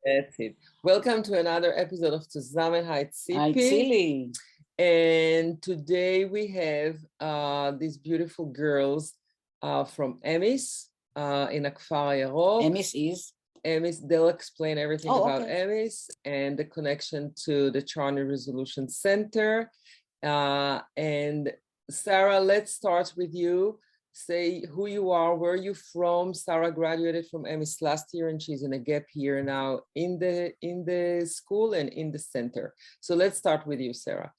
That's it. Welcome to another episode of Tzuzamen. Hi, Hi, Tzipi. Tzili. And today we have these beautiful girls from EMIS in Akfar Yarok. EMIS is? EMIS, they'll explain everything about okay. EMIS and the connection to the Charney Resolution Center. And Sara, let's start with you. Say who you are, where you from. Sara graduated from EMIS last year and she's in a gap year now in the school and in the center. So let's start with you, Sara.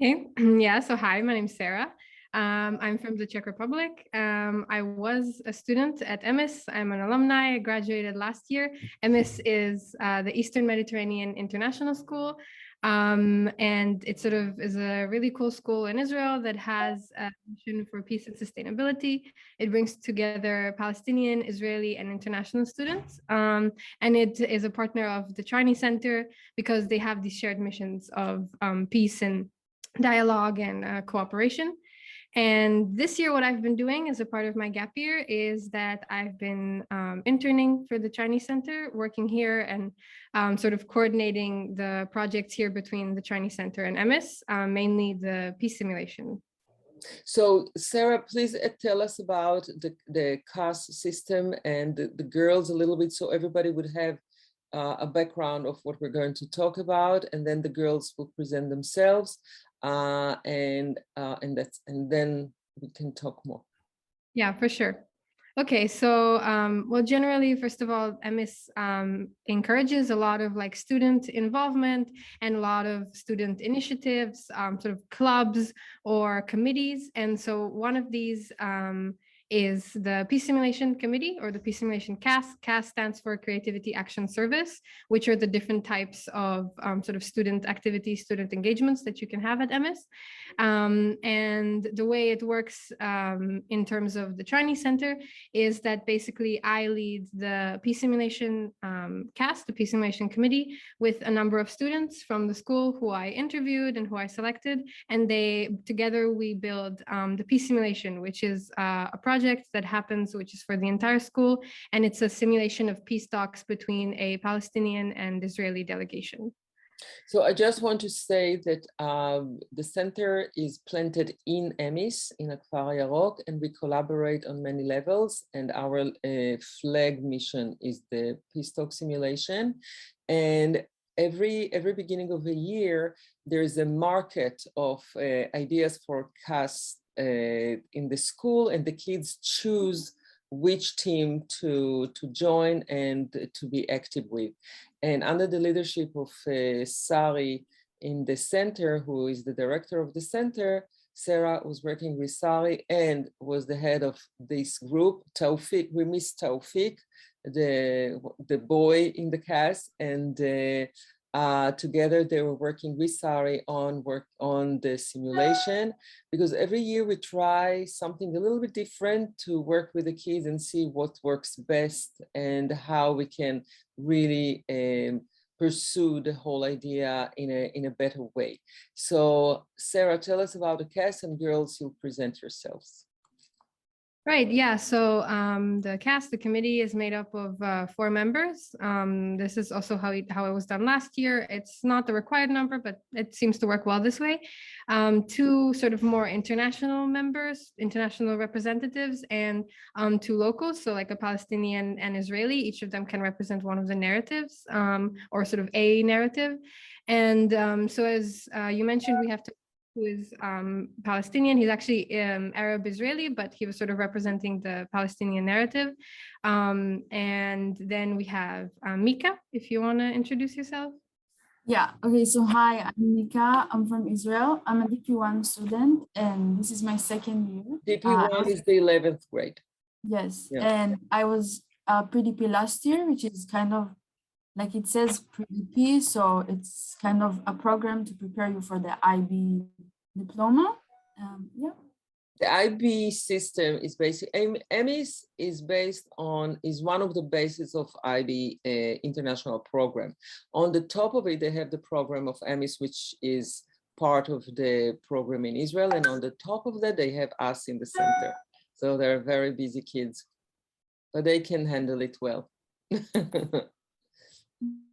Okay, yeah, so hi, my name's Sara. I'm from the Czech Republic. I was a student at EMIS. I'm an alumni. I graduated last year. EMIS is the Eastern Mediterranean International School. And it sort of is a really cool school in Israel that has a mission for peace and sustainability. It brings together Palestinian, Israeli, and international students. And it is a partner of the Charney Center because they have these shared missions of peace and dialogue and cooperation. And this year, what I've been doing as a part of my gap year is that I've been interning for the Charney Center, working here and sort of coordinating the projects here between the Charney Center and EMIS, mainly the peace simulation. So Sara, please tell us about the caste system and the girls a little bit so everybody would have a background of what we're going to talk about, and then the girls will present themselves. And then we can talk more. Yeah, for sure. Okay, so well, generally, first of all, EMIS encourages a lot of like student involvement and a lot of student initiatives, sort of clubs or committees. And so one of these is the Peace Simulation Committee, or the Peace Simulation CAS. CAS stands for Creativity Action Service, which are the different types of sort of student activities, student engagements that you can have at EMIS. And the way it works in terms of the Charney Center is that basically I lead the Peace Simulation CAS, the Peace Simulation Committee, with a number of students from the school who I interviewed and who I selected, and together we build the Peace Simulation, which is a project that happens, which is for the entire school, and it's a simulation of peace talks between a Palestinian and Israeli delegation. So I just want to say that the center is planted in EMIS, in Akfar Yarok, and we collaborate on many levels. And our flag mission is the peace talk simulation. And every beginning of the year, there is a market of ideas for CAS in the school, and the kids choose which team to join and to be active with. And under the leadership of Sari in the center, who is the director of the center, Sara was working with Sari and was the head of this group. Taufik, we miss Taufik, the boy in the cast, and together they were working with Sari on the simulation, because every year we try something a little bit different to work with the kids and see what works best and how we can really pursue the whole idea in a better way. So Sara, tell us about the cast, and girls, you present yourselves. Right, yeah, so the CAS, the committee, is made up of 4 members. This is also how it was done last year. It's not the required number, but it seems to work well this way. 2 sort of more international members, international representatives, and 2 locals, so like a Palestinian and Israeli. Each of them can represent one of the narratives, or sort of a narrative. And so as you mentioned, we have to who is Palestinian. He's actually Arab Israeli, but he was sort of representing the Palestinian narrative. And then we have Mika, if you want to introduce yourself. Yeah, okay, so hi, I'm Mika. I'm from Israel. I'm a DP1 student, and this is my second year. DP1 is the 11th grade. Yes, yeah. And I was pre-DP last year, which is kind of like it says pre-DP, so it's kind of a program to prepare you for the IB diploma. Yeah. The IB system is basically, EMIS is one of the bases of IB international program. On the top of it, they have the program of EMIS, which is part of the program in Israel. And on the top of that, they have us in the center. So they're very busy kids, but they can handle it well.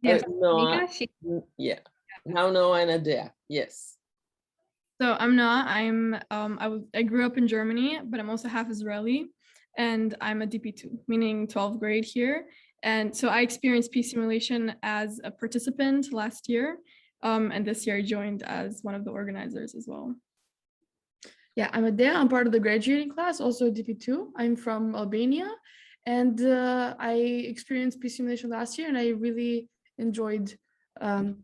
Yes, Noah, Mika, yeah. Now Noah and Adea, yes. So I'm Noah. I grew up in Germany, but I'm also half Israeli, and I'm a DP2, meaning 12th grade here. And so I experienced peace simulation as a participant last year, and this year I joined as one of the organizers as well. Yeah, I'm Adea. I'm part of the graduating class, also DP2. I'm from Albania, and I experienced peace simulation last year, and I really enjoyed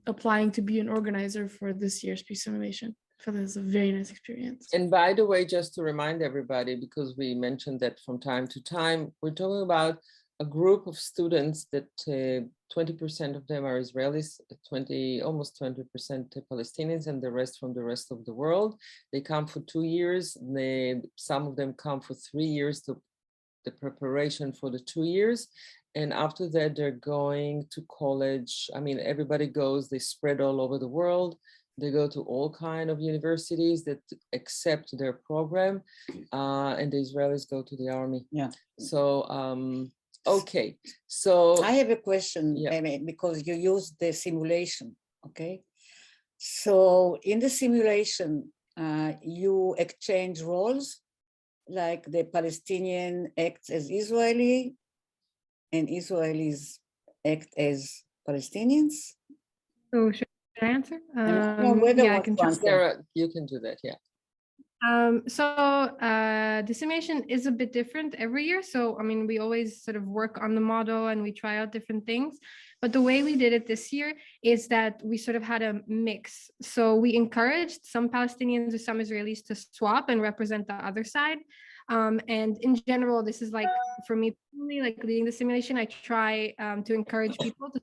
applying to be an organizer for this year's peace simulation. I felt it was a very nice experience. And by the way, just to remind everybody, because we mentioned that from time to time, we're talking about a group of students that 20% of them are Israelis, almost 20% Palestinians, and the rest from the rest of the world. They come for 2 years. Some of them come for 3 years to the preparation for the 2 years. And after that, they're going to college. I mean, everybody goes, they spread all over the world. They go to all kinds of universities that accept their program, and the Israelis go to the army. Yeah. So, okay. So I have a question, because you used the simulation, okay? So in the simulation, you exchange roles, like the Palestinian acts as Israeli and Israelis act as Palestinians? So should I answer? Yeah, I can try. Sarah, you can do that, yeah. The simulation is a bit different every year. So, I mean, we always sort of work on the model and we try out different things. But the way we did it this year is that we sort of had a mix. So we encouraged some Palestinians or some Israelis to swap and represent the other side. And in general, this is like, for me, like leading the simulation, I try to encourage people to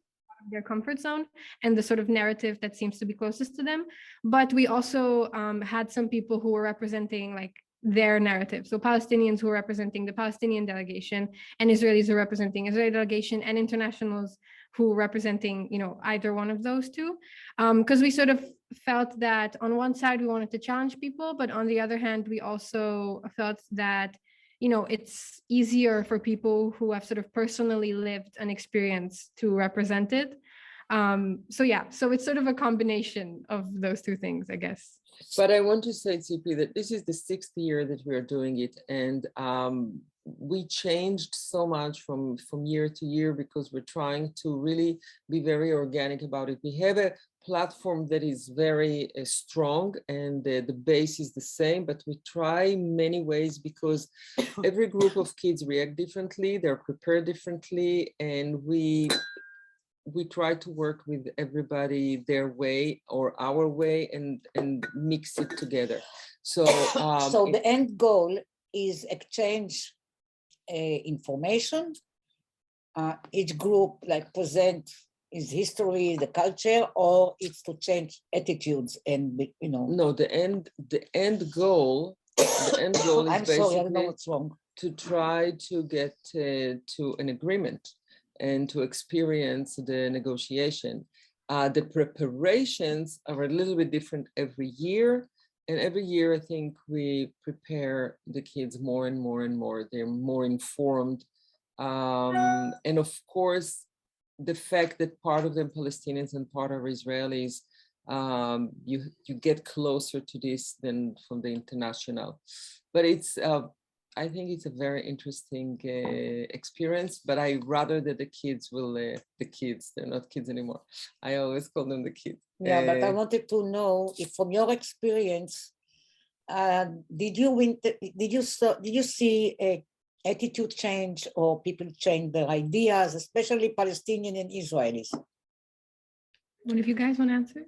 their comfort zone and the sort of narrative that seems to be closest to them. But we also had some people who were representing like their narrative. So Palestinians who were representing the Palestinian delegation, and Israelis who were representing Israeli delegation, and internationals who were representing, you know, either one of those two. Because we sort of felt that on one side, we wanted to challenge people, but on the other hand, we also felt that, you know, it's easier for people who have sort of personally lived an experience to represent it. So it's sort of a combination of those two things, I guess. But I want to say, Tzipi, that this is the 6th year that we are doing it. And we changed so much from year to year because we're trying to really be very organic about it. We have a platform that is very strong, and the base is the same, but we try many ways because every group of kids react differently, they're prepared differently, and we try to work with everybody their way or our way and mix it together. So so the end goal is exchange information. Each group like present is history, the culture, or it's to change attitudes and, you know. No, the end goal is I'm basically sorry, I don't know what's wrong. to try to get to an agreement and to experience the negotiation. The preparations are a little bit different every year. And every year, I think we prepare the kids more and more and more. They're more informed. And of course, the fact that part of them Palestinians and part are Israelis, you get closer to this than from the international. But it's, I think it's a very interesting experience, but I rather that the kids will, they're not kids anymore. I always call them the kids. Yeah, but I wanted to know if from your experience, did you see a attitude change or people change their ideas, especially Palestinian and Israelis? One of you guys want to answer?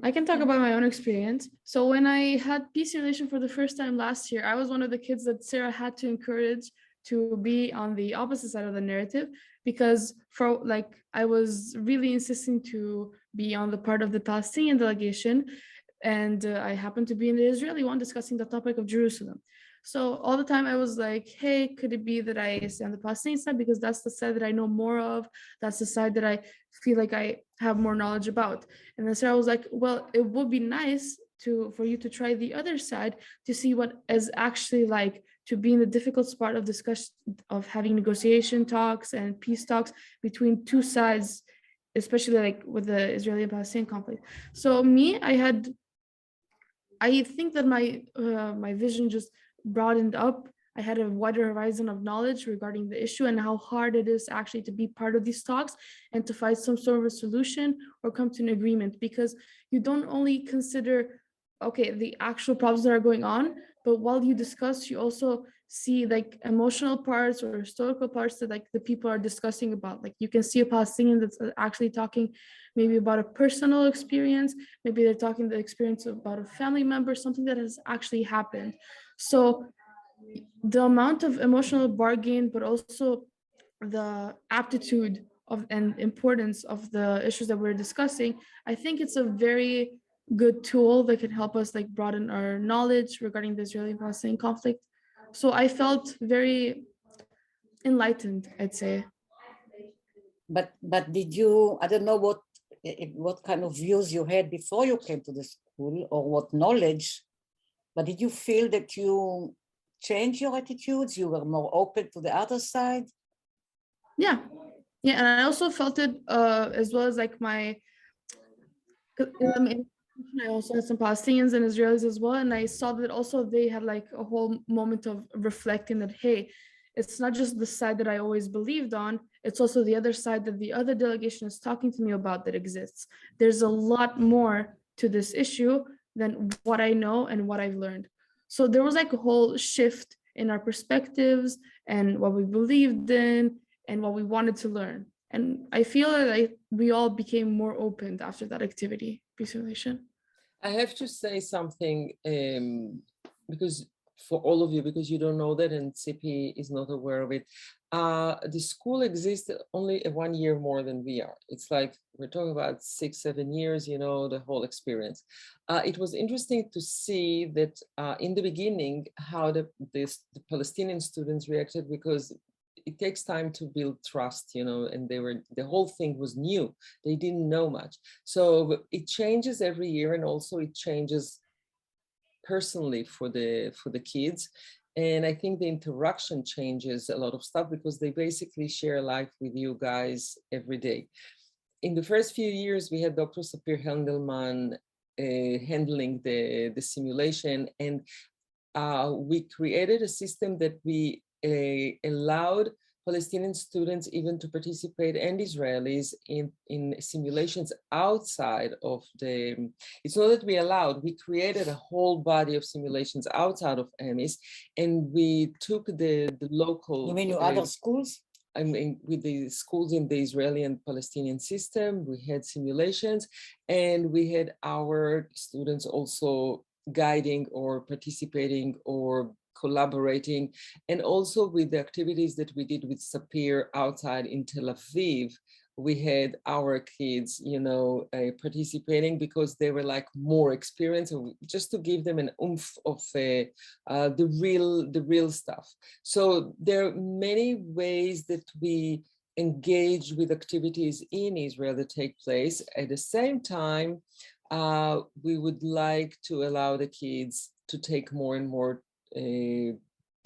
I can talk about my own experience. So when I had peace simulation for the first time last year, I was one of the kids that Sarah had to encourage to be on the opposite side of the narrative, because I was really insisting to be on the part of the Palestinian delegation, and I happened to be in the Israeli one discussing the topic of Jerusalem. So all the time I was like, hey, could it be that I stay on the Palestinian side because that's the side that I know more of, that's the side that I feel like I have more knowledge about. And then Sarah was like, well, it would be nice for you to try the other side to see what is actually like to be in the difficult spot of discussion, of having negotiation talks and peace talks between two sides especially like with the Israeli and Palestinian conflict. So me, I think that my vision just broadened up. I had a wider horizon of knowledge regarding the issue and how hard it is actually to be part of these talks and to find some sort of a solution or come to an agreement, because you don't only consider, okay, the actual problems that are going on, but while you discuss, you also see like emotional parts or historical parts that like the people are discussing about. Like you can see a Palestinian that's actually talking maybe about a personal experience, maybe they're talking the experience about a family member, something that has actually happened. So the amount of emotional bargain, but also the aptitude of and importance of the issues that we're discussing, I think it's a very good tool that can help us like broaden our knowledge regarding the Israeli-Palestinian conflict. So I felt very enlightened, I'd say. But did you, I don't know what kind of views you had before you came to the school or what knowledge, but did you feel that you changed your attitudes? You were more open to the other side? Yeah, and I also felt it as well as like I also had some Palestinians and Israelis as well, and I saw that also they had like a whole moment of reflecting that, hey, it's not just the side that I always believed on, it's also the other side that the other delegation is talking to me about that exists. There's a lot more to this issue than what I know and what I've learned. So there was like a whole shift in our perspectives and what we believed in and what we wanted to learn. And I feel like we all became more open after that activity, peace relation. I have to say something because for all of you, because you don't know that and Tzipi is not aware of it. The school exists only 1 year more than we are. It's like we're talking about 6-7 years, you know, the whole experience. It was interesting to see that in the beginning, how the Palestinian students reacted, because it takes time to build trust, you know, and the whole thing was new. They didn't know much. So it changes every year, and also it changes personally for the kids. And I think the interaction changes a lot of stuff because they basically share life with you guys every day. In the first few years, we had Dr. Sapir Hendelman handling the simulation, and we created a system that we allowed Palestinian students even to participate, and Israelis in simulations outside of it's not that we allowed, we created a whole body of simulations outside of EMIS, and we took the local— You mean your other schools? I mean, with the schools in the Israeli and Palestinian system, we had simulations, and we had our students also guiding or participating or collaborating, and also with the activities that we did with Sapir outside in Tel Aviv. We had our kids, you know, participating because they were like more experienced, just to give them an oomph of the real stuff. So there are many ways that we engage with activities in Israel that take place. At the same time, we would like to allow the kids to take more and more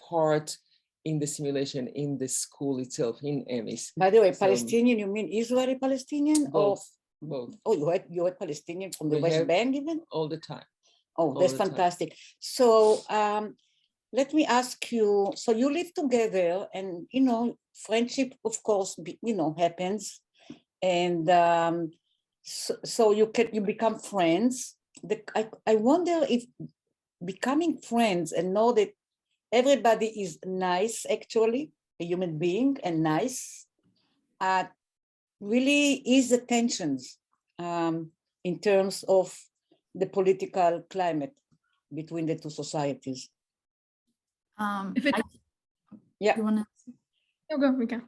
part in the simulation in the school itself, in EMIS. By the way, Palestinian, you mean Israeli Palestinian? Both. Both. Oh, you had Palestinian from the West Bank even? All the time. Oh, that's fantastic. So let me ask you, so you live together and, you know, friendship, of course, you know, happens. And so you become friends. I wonder if becoming friends and know that everybody is nice, actually, a human being and nice, really ease the tensions in terms of the political climate between the two societies. Yeah. You wanna... No, go, Mika.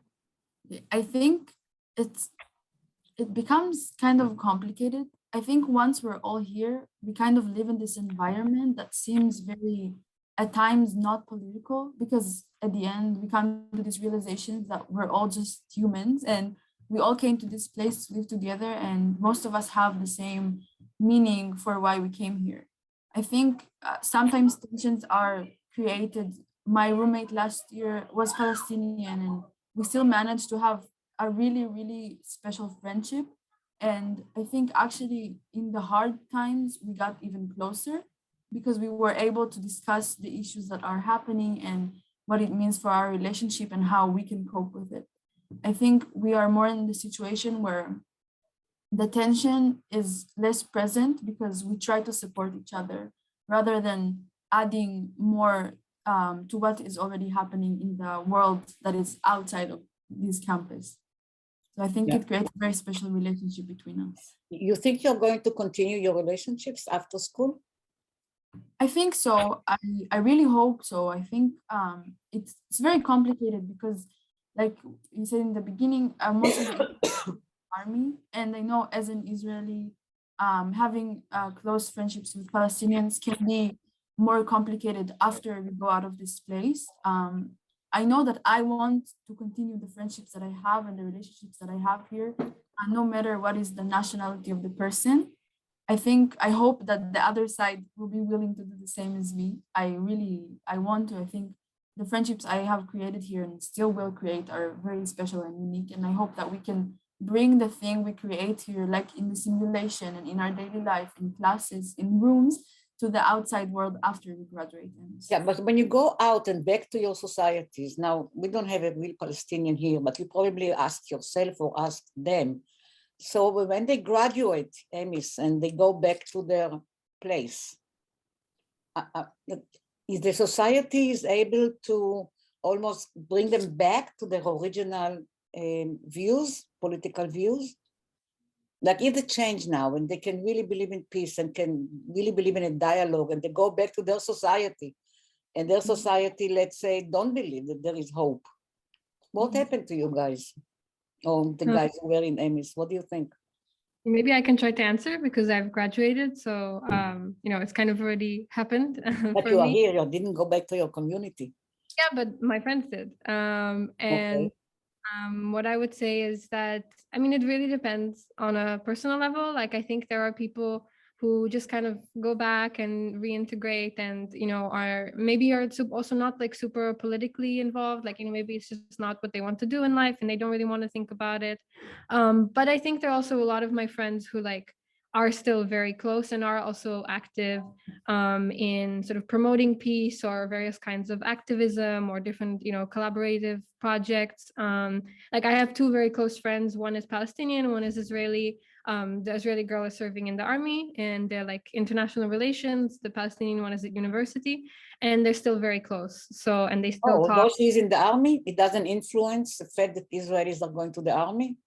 I think it becomes kind of complicated. I think once we're all here, we kind of live in this environment that seems very, at times, not political, because at the end, we come to this realization that we're all just humans and we all came to this place to live together, and most of us have the same meaning for why we came here. I think sometimes tensions are created. My roommate last year was Palestinian, and we still managed to have a really, really special friendship. And I think actually in the hard times, we got even closer because we were able to discuss the issues that are happening and what it means for our relationship and how we can cope with it. I think we are more in the situation where the tension is less present because we try to support each other rather than adding more to what is already happening in the world that is outside of this campus. So I think Yeah. it creates a very special relationship between us. You think you're going to continue your relationships after school? I think so. I really hope so. I think it's very complicated because, like you said in the beginning, most of the army, and I know as an Israeli, having close friendships with Palestinians can be more complicated after we go out of this place. I know that I want to continue the friendships that I have and the relationships that I have here, no matter what is the nationality of the person. I hope that the other side will be willing to do the same as me. I want to. I think the friendships I have created here and still will create are very special and unique. And I hope that we can bring the thing we create here, like in the simulation and in our daily life, in classes, in rooms, to the outside world after we graduate. Yeah, but when you go out and back to your societies, now we don't have a real Palestinian here, but you probably ask yourself or ask them. So when they graduate EMIS and they go back to their place, is the society is able to almost bring them back to their original views, political views? Like if they change now and they can really believe in peace and can really believe in a dialogue and they go back to their society and their society, let's say, don't believe that there is hope. What happened to you guys? Or the guys who were in EMIS, what do you think? Maybe I can try to answer because I've graduated. So, it's kind of already happened But for you are me. here, you didn't go back to your community. Yeah, but my friends did. Okay. What I would say is that, I mean, it really depends on a personal level. Like, I think there are people who just kind of go back and reintegrate and, are also not like super politically involved. Like, maybe it's just not what they want to do in life and they don't really want to think about it. But I think there are also a lot of my friends who are still very close and are also active in sort of promoting peace or various kinds of activism or different, collaborative projects. Like I have two very close friends. One is Palestinian, one is Israeli. The Israeli girl is serving in the army and they're like international relations. The Palestinian one is at university and they're still very close. So, and they still talk. Although she's in the army, it doesn't influence the fact that Israelis are going to the army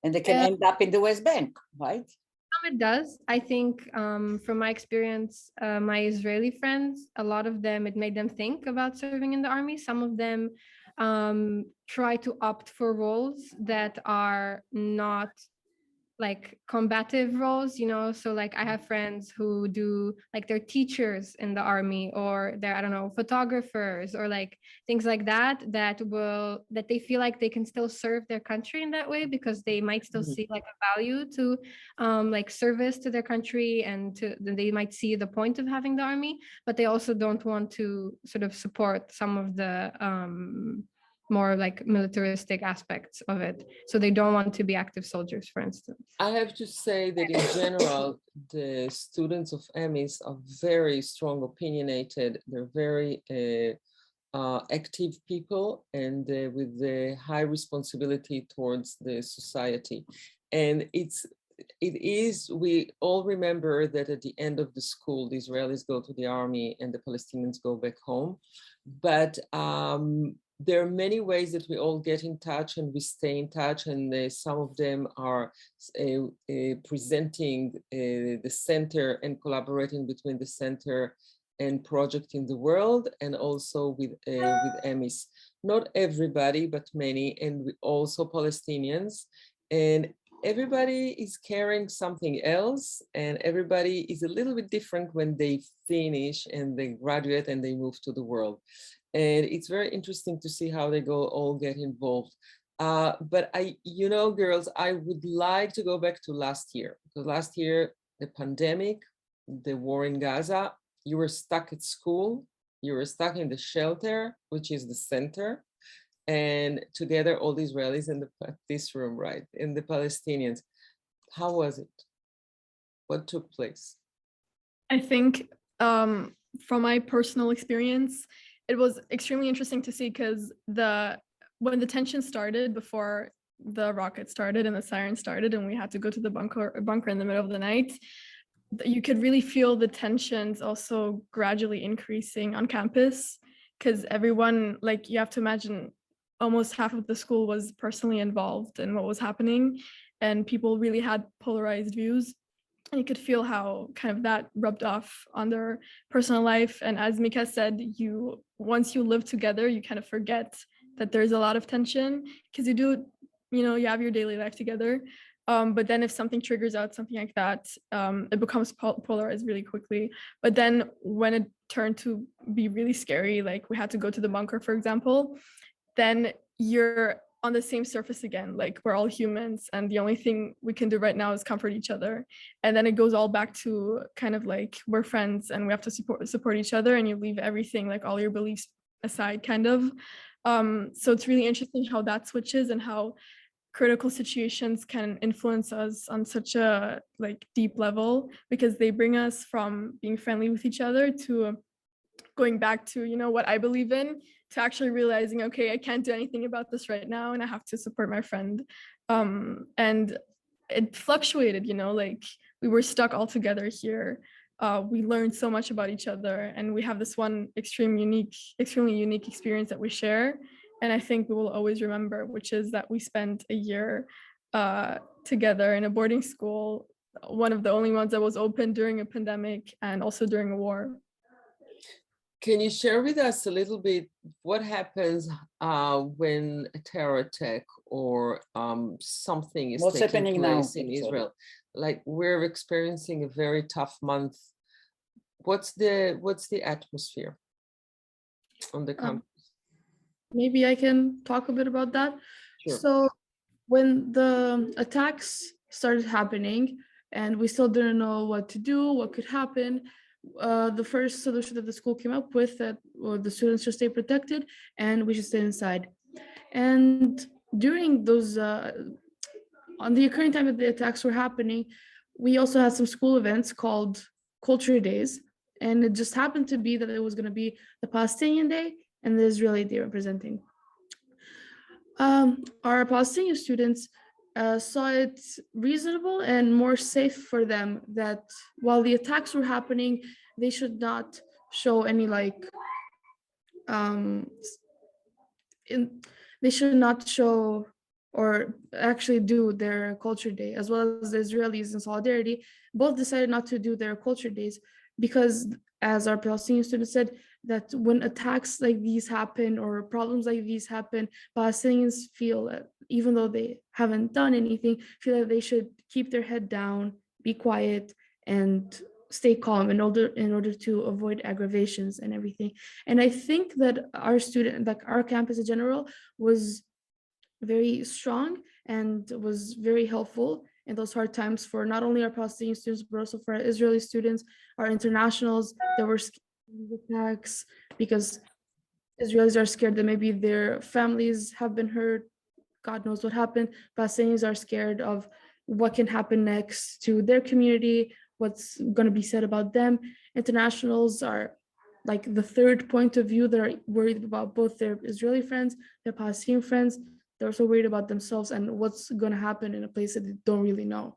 and they can end up in the West Bank, right? It does. I think from my experience, my Israeli friends, a lot of them, it made them think about serving in the army. Some of them try to opt for roles that are not like combative roles, so like I have friends who do like they're teachers in the army or they're, I don't know, photographers or like things like that they feel like they can still serve their country in that way because they might still see like a value to like service to their country and they might see the point of having the army, but they also don't want to sort of support some of the more like militaristic aspects of it. So they don't want to be active soldiers, for instance. I have to say that in general, the students of EMIS are very strong opinionated. They're very active people and with the high responsibility towards the society. And we all remember that at the end of the school, the Israelis go to the army and the Palestinians go back home. But there are many ways that we all get in touch and we stay in touch, and some of them are presenting the center and collaborating between the center and project in the world, and also with EMIS. Not everybody, but many, and also Palestinians. And everybody is carrying something else, and everybody is a little bit different when they finish and they graduate and they move to the world. And it's very interesting to see how they all get involved. But girls, I would like to go back to last year, because last year, the pandemic, the war in Gaza, you were stuck at school, you were stuck in the shelter, which is the center, and together all the Israelis in this room, right, and the Palestinians. How was it? What took place? I think from my personal experience, it was extremely interesting to see because when the tension started before the rocket started and the siren started and we had to go to the bunker in the middle of the night, you could really feel the tensions also gradually increasing on campus because everyone, like, you have to imagine almost half of the school was personally involved in what was happening and people really had polarized views. And you could feel how kind of that rubbed off on their personal life. And as Mika said, once you live together, you kind of forget that there's a lot of tension because you have your daily life together. But then if something triggers out something like that, it becomes polarized really quickly. But then when it turned to be really scary, like we had to go to the bunker, for example, then you're on the same surface again, like we're all humans and the only thing we can do right now is comfort each other. And then it goes all back to kind of like we're friends and we have to support each other, and you leave everything, like all your beliefs aside kind of. So it's really interesting how that switches and how critical situations can influence us on such a like deep level, because they bring us from being friendly with each other to going back to, what I believe in, to actually realizing, okay, I can't do anything about this right now and I have to support my friend. And it fluctuated, like we were stuck all together here. We learned so much about each other and we have this one extremely unique experience that we share. And I think we will always remember, which is that we spent a year together in a boarding school, one of the only ones that was open during a pandemic and also during a war. Can you share with us a little bit what happens when a terror attack or something is taking place in Israel? Like we're experiencing a very tough month. What's the atmosphere on the campus? Maybe I can talk a bit about that. Sure. So when the attacks started happening and we still didn't know what to do, what could happen, the first solution that the school came up with that the students should stay protected and we should stay inside. And during those, on the occurring time that the attacks were happening, we also had some school events called Culture Days. And it just happened to be that it was going to be the Palestinian Day and the Israeli Day representing. Our Palestinian students saw it reasonable and more safe for them that while the attacks were happening, they should not show any they should not show or actually do their culture day, as well as the Israelis in solidarity, both decided not to do their culture days because, as our Palestinian students said, that when attacks like these happen or problems like these happen, Palestinians feel that even though they haven't done anything, feel that they should keep their head down, be quiet, and stay calm in order to avoid aggravations and everything. And I think that our campus in general was very strong and was very helpful in those hard times for not only our Palestinian students, but also for our Israeli students, our internationals that were scared of attacks because Israelis are scared that maybe their families have been hurt. God knows what happened. Palestinians are scared of what can happen next to their community, what's going to be said about them. Internationals are like the third point of view that are worried about both their Israeli friends, their Palestinian friends. They're also worried about themselves and what's going to happen in a place that they don't really know.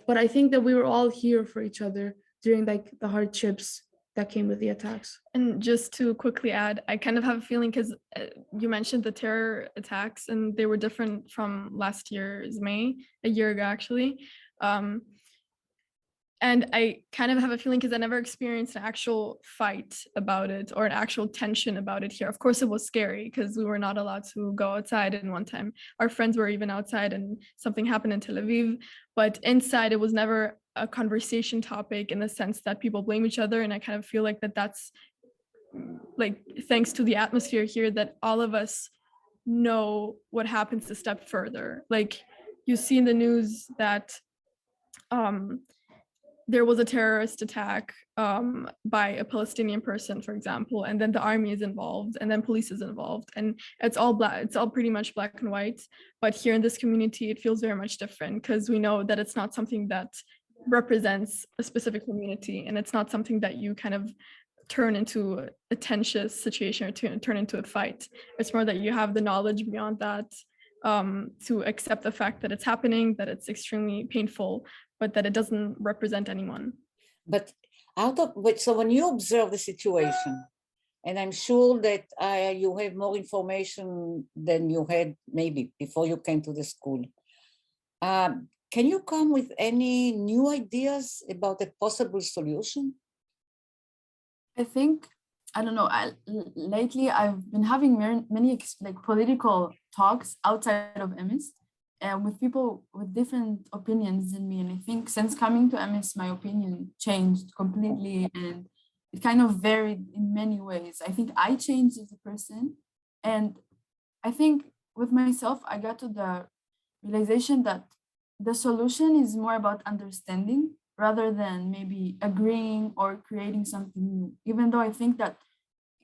But I think that we were all here for each other during like the hardships that came with the attacks. And just to quickly add, I kind of have a feeling because you mentioned the terror attacks and they were different from last year's May, a year ago actually. And I kind of have a feeling because I never experienced an actual fight about it or an actual tension about it here. Of course, it was scary because we were not allowed to go outside. And one time our friends were even outside and something happened in Tel Aviv. But inside, it was never a conversation topic in the sense that people blame each other. And I kind of feel like that's like, thanks to the atmosphere here, that all of us know what happens a step further. Like you see in the news that there was a terrorist attack by a Palestinian person, for example, and then the army is involved, and then police is involved, and it's all pretty much black and white. But here in this community, it feels very much different because we know that it's not something that represents a specific community, and it's not something that you kind of turn into a tensious situation or turn into a fight. It's more that you have the knowledge beyond that to accept the fact that it's happening, that it's extremely painful, but that it doesn't represent anyone. But so when you observe the situation, and I'm sure that you have more information than you had maybe before you came to the school, can you come with any new ideas about a possible solution? I think, I don't know, lately I've been having many like political talks outside of EMIS and with people with different opinions than me. And I think since coming to EMIS, my opinion changed completely and it kind of varied in many ways. I think I changed as a person. And I think with myself, I got to the realization that the solution is more about understanding rather than maybe agreeing or creating something new. Even though I think that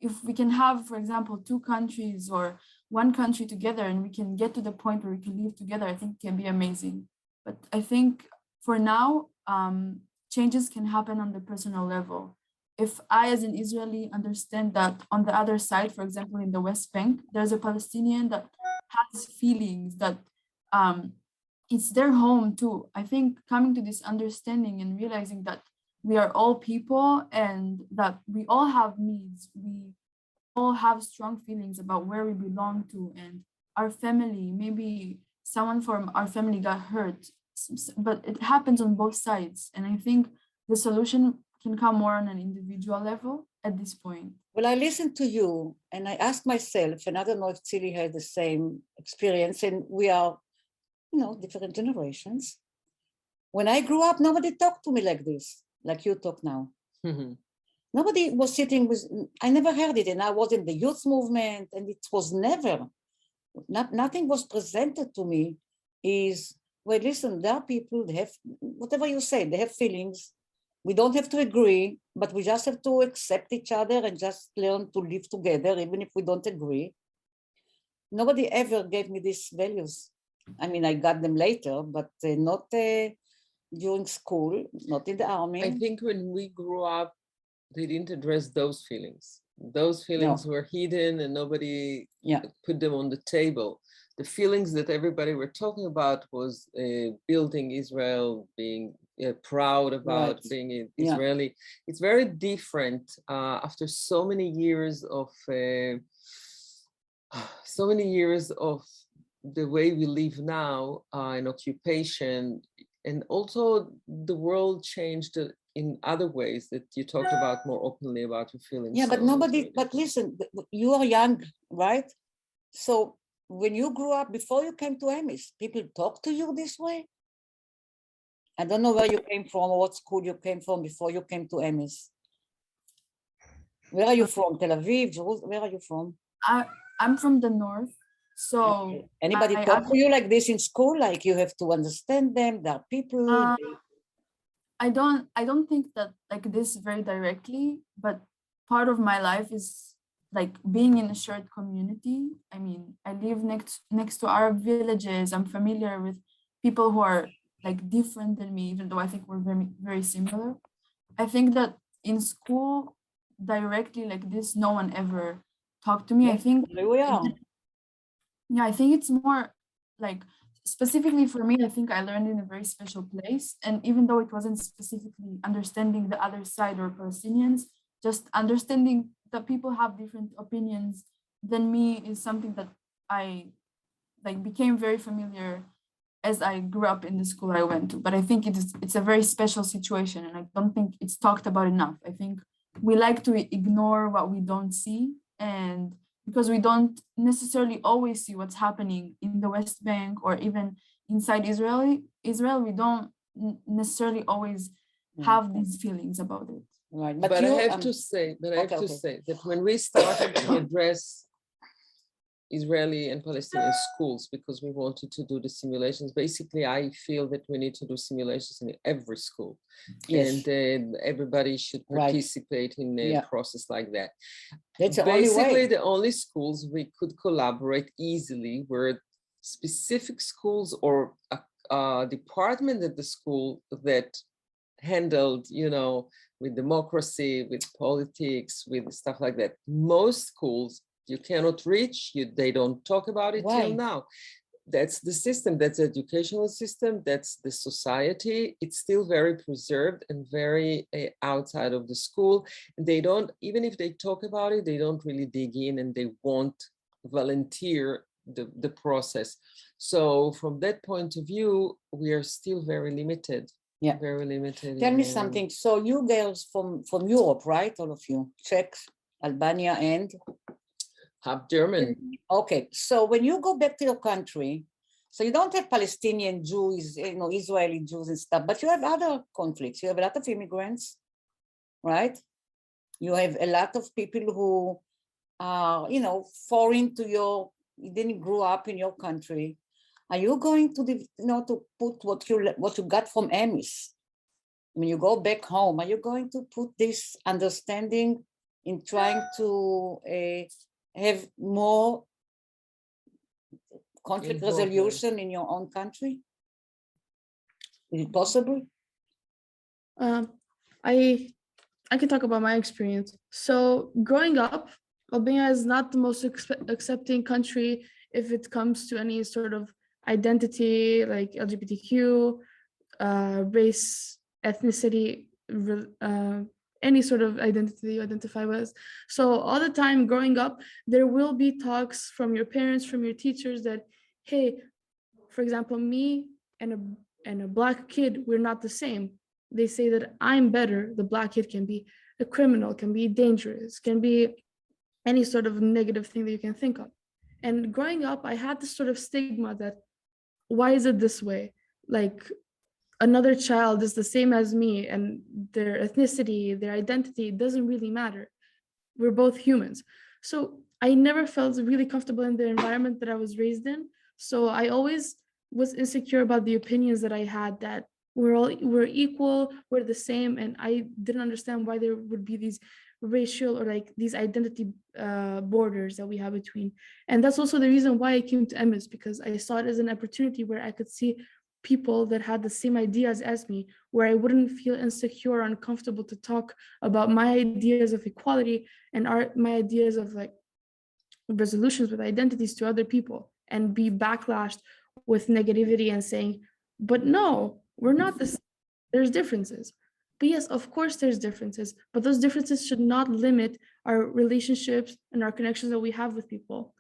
if we can have, for example, two countries or one country together and we can get to the point where we can live together, I think it can be amazing. But I think for now, changes can happen on the personal level. If I, as an Israeli, understand that on the other side, for example, in the West Bank, there's a Palestinian that has feelings that it's their home too. I think coming to this understanding and realizing that we are all people and that we all have needs. We all have strong feelings about where we belong to and our family. Maybe someone from our family got hurt, but it happens on both sides. And I think the solution can come more on an individual level at this point. Well, I listened to you and I asked myself, and I don't know if Tzili had the same experience, and we are, different generations. When I grew up, nobody talked to me like this, like you talk now. Mm-hmm. Nobody was sitting with, I never heard it, and I was in the youth movement, and it was nothing was presented to me is, well, listen, there are people, they have, whatever you say, they have feelings. We don't have to agree, but we just have to accept each other and just learn to live together, even if we don't agree. Nobody ever gave me these values. I mean, I got them later, but not during school, not in the army. I think when we grew up, they didn't address those feelings. Those feelings were hidden and nobody put them on the table. The feelings that everybody were talking about was building Israel, being proud about being Israeli. It's very different after so many years of the way we live now in occupation, and also the world changed in other ways that you talked about more openly about your feelings. Yeah, but but listen, you are young, right? So when you grew up, before you came to EMIS, people talk to you this way? I don't know where you came from or what school you came from before you came to EMIS. Where are you from? Tel Aviv? Where are you from? I'm from the north. So anybody talk to you like this in school? Like you have to understand them, there are people. I don't think that like this very directly, but part of my life is like being in a shared community. I mean, I live next to Arab villages. I'm familiar with people who are like different than me, even though I think we're very, very similar. I think that in school, directly like this, no one ever talked to me. I think we are. I think it's more like specifically for me, I think I learned in a very special place. And even though it wasn't specifically understanding the other side or Palestinians, just understanding that people have different opinions than me is something that I like became very familiar as I grew up in the school I went to. But I think it's a very special situation, and I don't think it's talked about enough. I think we like to ignore what we don't see, and because we don't necessarily always see what's happening in the West Bank or even inside Israel, we don't necessarily always have these feelings about it. Right, but I have to say that when we started to address Israeli and Palestinian schools because we wanted to do the simulations. Basically, I feel that we need to do simulations in every school, Yes. and everybody should participate in a process like that. That's the Basically, only way. the only schools we could collaborate easily were specific schools or a department at the school that handled, you know, with democracy, with politics, with stuff like that. Most schools you cannot reach, they don't talk about it till now. That's the system, that's the educational system, that's the society. It's still very preserved and very outside of the school. They don't, even if they talk about it, they don't really dig in and they won't volunteer the process. So from that point of view, we are still very limited. Yeah, very limited. Tell me something. So you girls from Europe, right? All of you, Czech, Albania, and half German. Okay, so when you go back to your country, so you don't have Palestinian Jews, you know, Israeli Jews and stuff, but you have other conflicts. You have a lot of immigrants, right? You have a lot of people who are, you know, foreign to you didn't grow up in your country. Are you going to, to put what you got from EMIS? When you go back home, are you going to put this understanding in trying to have more conflict resolution in your own country? Is it possible? I can talk about my experience. So growing up, Albania is not the most accepting country if it comes to any sort of identity like LGBTQ, race, ethnicity, any sort of identity you identify with. So all the time growing up, there will be talks from your parents, from your teachers that, hey, for example, me and a Black kid, we're not the same. They say that I'm better. The Black kid can be a criminal, can be dangerous, can be any sort of negative thing that you can think of. And growing up, I had this sort of stigma that, why is it this way? Like, another child is the same as me and their ethnicity, their identity doesn't really matter. We're both humans. So I never felt really comfortable in the environment that I was raised in. So I always was insecure about the opinions that I had, that we're equal, we're the same. And I didn't understand why there would be these racial or like these identity borders that we have between. And that's also the reason why I came to EMIS, because I saw it as an opportunity where I could see people that had the same ideas as me, where I wouldn't feel insecure or uncomfortable to talk about my ideas of equality and my ideas of like resolutions with identities to other people, and be backlashed with negativity and saying, but no, we're not the same. There's differences. But yes, of course there's differences, but those differences should not limit our relationships and our connections that we have with people.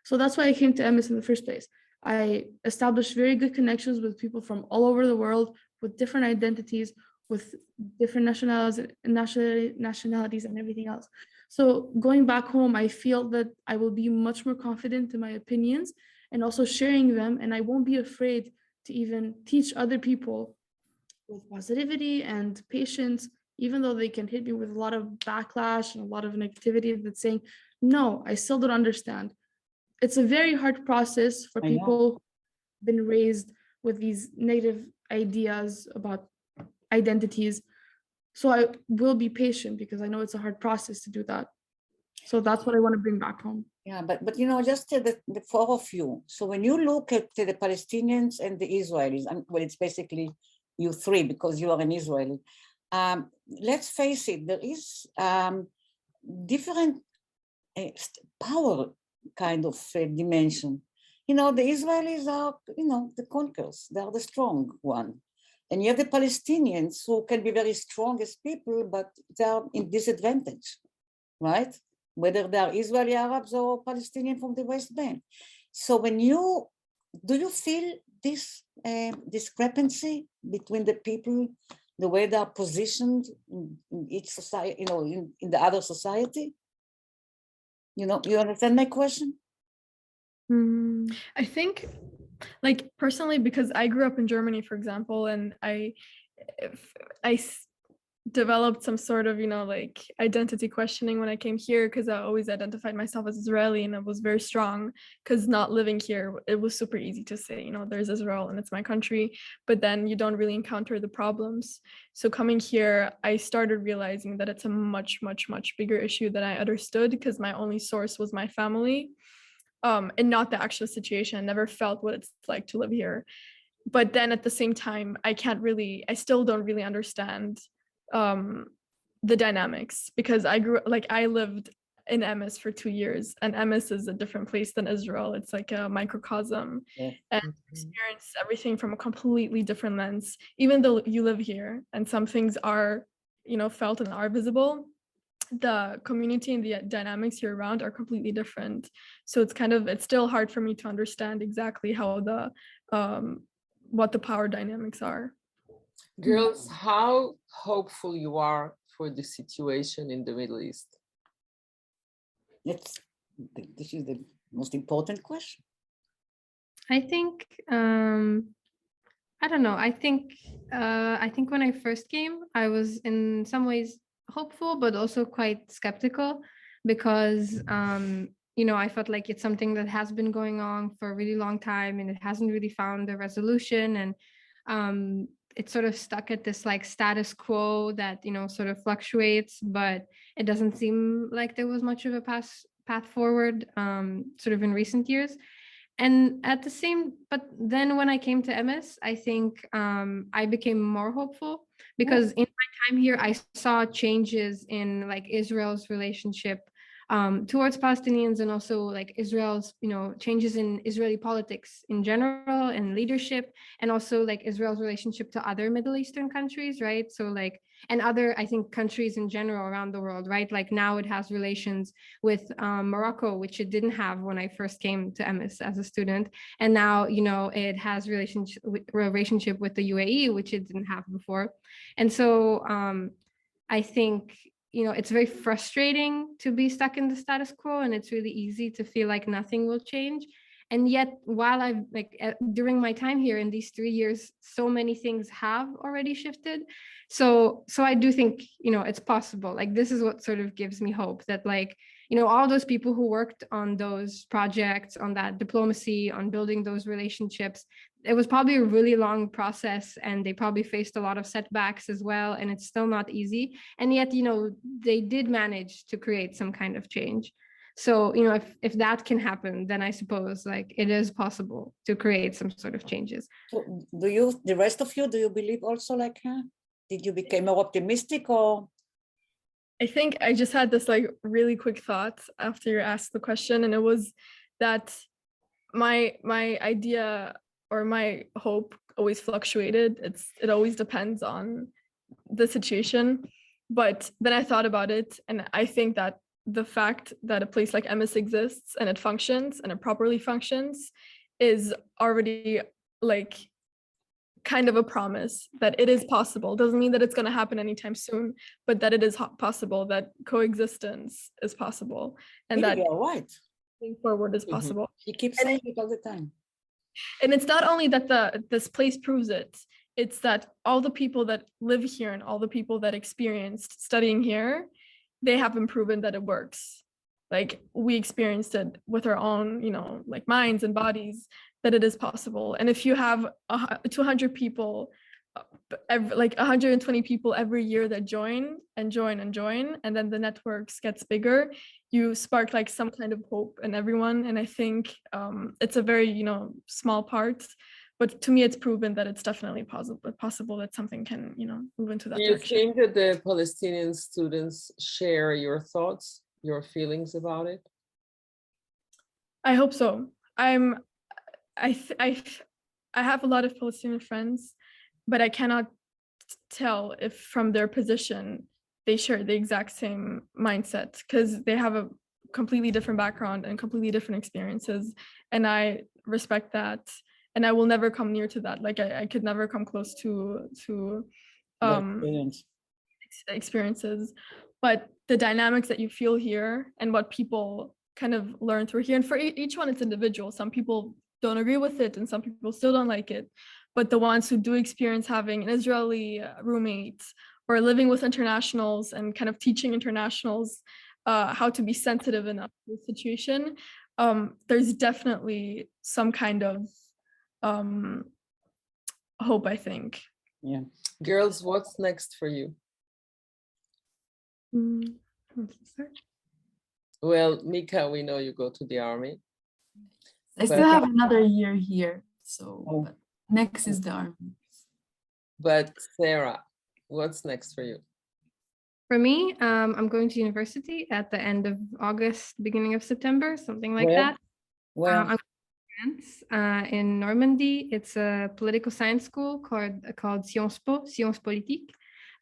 So that's why I came to EMIS in the first place. I established very good connections with people from all over the world, with different identities, with different nationalities and everything else. So going back home, I feel that I will be much more confident in my opinions and also sharing them, and I won't be afraid to even teach other people with positivity and patience, even though they can hit me with a lot of backlash and a lot of negativity that's saying, no, I still don't understand. It's a very hard process for people who've been raised with these negative ideas about identities. So I will be patient because I know it's a hard process to do that. So that's what I want to bring back home. Yeah, but you know, just the four of you. So when you look at the Palestinians and the Israelis, well, it's basically you three because you are an Israeli. Let's face it, there is different power kind of dimension. You know, the Israelis are, you know, the conquerors, they are the strong one. And you have the Palestinians who can be very strong as people, but they are in disadvantage, right? Whether they are Israeli Arabs or Palestinian from the West Bank. So do you feel this discrepancy between the people, the way they are positioned in each society, you know, in the other society? You know, you understand my question? I think, like, personally, because I grew up in Germany, for example, and developed some sort of, like identity questioning when I came here, because I always identified myself as Israeli, and it was very strong because not living here, it was super easy to say, there's Israel and it's my country, but then you don't really encounter the problems. So coming here, I started realizing that it's a much, much, much bigger issue than I understood, because my only source was my family, and not the actual situation. I never felt what it's like to live here. But then at the same time, I still don't really understand the dynamics, because I lived in EMIS for 2 years, and EMIS is a different place than Israel. It's like a microcosm, and experience everything from a completely different lens, even though you live here and some things are, felt and are visible. The community and the dynamics year round are completely different. So it's still hard for me to understand exactly how what the power dynamics are. Girls, how hopeful you are for the situation in the Middle East? This is the most important question. I think, I don't know. I think when I first came, I was in some ways hopeful, but also quite skeptical, because, I felt like it's something that has been going on for a really long time, and it hasn't really found a resolution. And it's sort of stuck at this like status quo that, sort of fluctuates, but it doesn't seem like there was much of a path forward, sort of in recent years. And but then when I came to EMIS, I think I became more hopeful, because in my time here, I saw changes in like Israel's relationship towards Palestinians, and also like Israel's, changes in Israeli politics in general and leadership, and also like Israel's relationship to other Middle Eastern countries, right? So like, and other, I think, countries in general around the world, right? Like now it has relations with Morocco, which it didn't have when I first came to EMIS as a student. And now, it has relationship with the UAE, which it didn't have before. And so I think, it's very frustrating to be stuck in the status quo, and it's really easy to feel like nothing will change. And yet, while I've during my time here in these 3 years, so many things have already shifted. So I do think, it's possible. Like, this is what sort of gives me hope that all those people who worked on those projects, on that diplomacy, on building those relationships, it was probably a really long process, and they probably faced a lot of setbacks as well. And it's still not easy. And yet, they did manage to create some kind of change. So, if that can happen, then I suppose it is possible to create some sort of changes. So the rest of you, do you believe also like her? Did you become more optimistic, or? I think I just had this really quick thought after you asked the question, and it was that my idea or my hope always fluctuated. It always depends on the situation. But then I thought about it, and I think that the fact that a place like EMIS exists and it functions and it properly functions is already kind of a promise that it is possible. Doesn't mean that it's going to happen anytime soon, but that it is possible, that coexistence is possible, and that you're right. Moving forward is possible. He keeps saying it all the time. And it's not only that this place proves it, it's that all the people that live here and all the people that experienced studying here, they have been proven that it works. We experienced it with our own, minds and bodies, that it is possible. And if you have 200 people, 120 people every year that join, and then the networks gets bigger, you spark some kind of hope in everyone. And I think it's a very, small part, but to me, it's proven that it's definitely possible that something can, move into that direction. Do you think that the Palestinian students share your thoughts, your feelings about it? I hope so. I have a lot of Palestinian friends, but I cannot tell if from their position they share the exact same mindset, because they have a completely different background and completely different experiences. And I respect that. And I will never come near to that. I could never come close to experiences. But the dynamics that you feel here and what people kind of learn through here, and for each one, it's individual. Some people don't agree with it, and some people still don't like it. But the ones who do experience having an Israeli roommate, or living with internationals and kind of teaching internationals how to be sensitive enough to the situation, there's definitely some kind of hope, I think. Yeah. Girls, what's next for you? Well, Mika, we know you go to the army. I still have another year here, so but next is the army. But Sarah, what's next for you? For me, I'm going to university at the end of August, beginning of September, something like that. Well, I'm going to France, in Normandy. It's a political science school called Sciences Po, Sciences Politiques.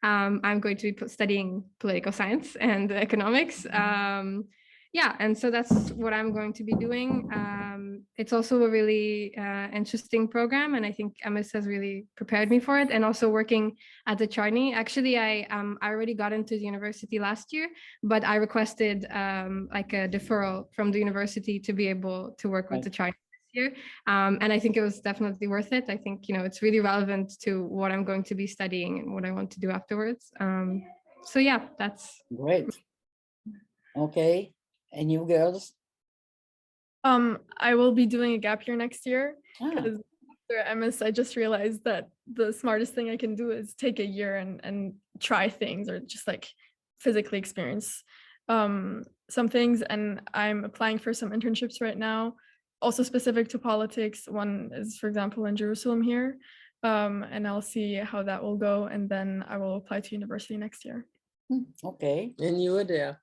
I'm going to be studying political science and economics. Yeah, and so that's what I'm going to be doing. It's also a really interesting program, and I think EMIS has really prepared me for it. And also working at the Charney. Actually, I already got into the university last year, but I requested like a deferral from the university to be able to work with the Charney this year. And I think it was definitely worth it. I think, you know, it's really relevant to what I'm going to be studying and what I want to do afterwards. So yeah, that's great. Okay. And you girls? I will be doing a gap year next year, Ah, because after EMIS, I just realized that the smartest thing I can do is take a year and try things, or just like physically experience some things. And I'm applying for some internships right now, also specific to politics. One is, for example, in Jerusalem here, and I'll see how that will go, and then I will apply to university next year. okay. And you, Adea?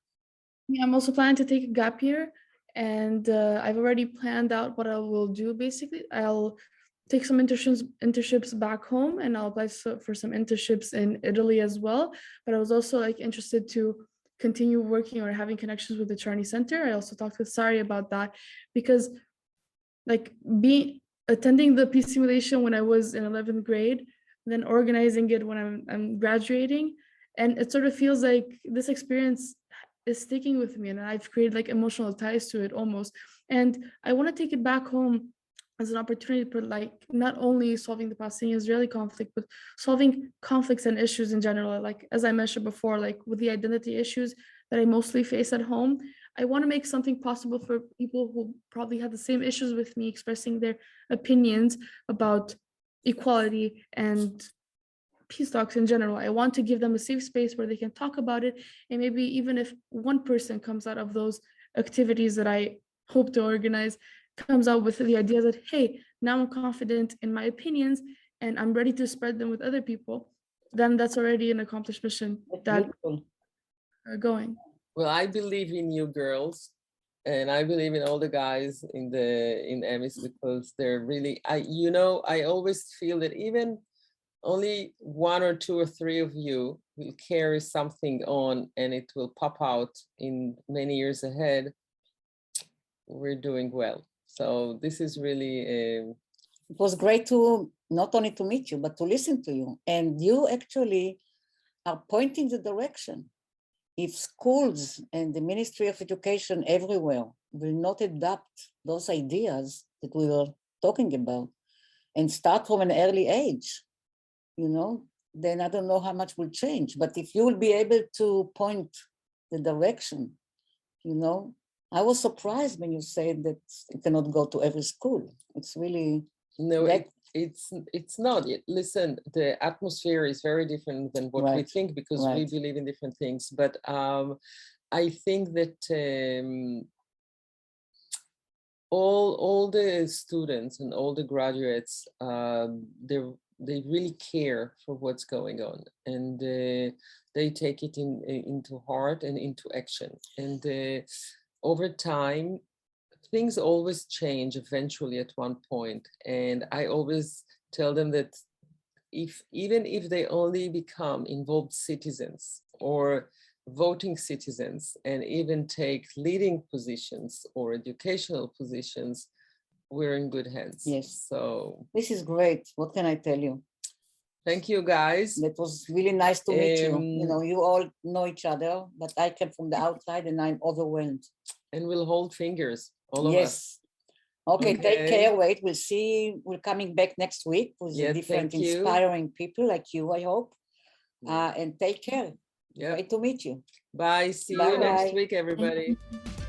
Yeah, I'm also planning to take a gap year, and I've already planned out what I will do. Basically, I'll take some internships back home, and I'll apply for some internships in Italy as well. But I was also like interested to continue working or having connections with the Charney Center. I also talked with Sari about that, because like attending the peace simulation when I was in 11th grade, then organizing it when I'm graduating, and it sort of feels like this experience is sticking with me, and I've created like emotional ties to it almost. And I want to take it back home as an opportunity for like not only solving the Palestinian-Israeli conflict, but solving conflicts and issues in general. Like, as I mentioned before, like with the identity issues that I mostly face at home, I want to make something possible for people who probably have the same issues with me, expressing their opinions about equality and peace talks in general. I want to give them a safe space where they can talk about it. And maybe even if one person comes out of those activities that I hope to organize, comes out with the idea that, hey, now I'm confident in my opinions and I'm ready to spread them with other people, then that's already an accomplished mission that are going. Well, I believe in you girls, and I believe in all the guys in EMIS, because they're really, I always feel that even only one or two or three of you will carry something on, and it will pop out in many years ahead. We're doing well. So this is really It was great to not only to meet you, but to listen to you. And you actually are pointing the direction. If schools and the Ministry of Education everywhere will not adopt those ideas that we were talking about and start from an early age, then I don't know how much will change. But if you will be able to point the direction, I was surprised when you said that you cannot go to every school. It's really it's not. Listen, the atmosphere is very different than what we think, because we believe in different things. But I think that all the students and all the graduates, they really care for what's going on, and they take it into heart and into action. And over time, things always change eventually at one point. And I always tell them that even if they only become involved citizens or voting citizens, and even take leading positions or educational positions, we're in good hands. Yes. So this is great. What can I tell you? Thank you, guys. That was really nice to meet you. You all know each other, but I came from the outside and I'm overwhelmed. And we'll hold fingers, all of us. Okay, take care. Wait, we'll see. We're coming back next week with different inspiring people like you, I hope. And take care. Yeah. Great to meet you. Bye. See you Bye-bye. next week, everybody. Thank you.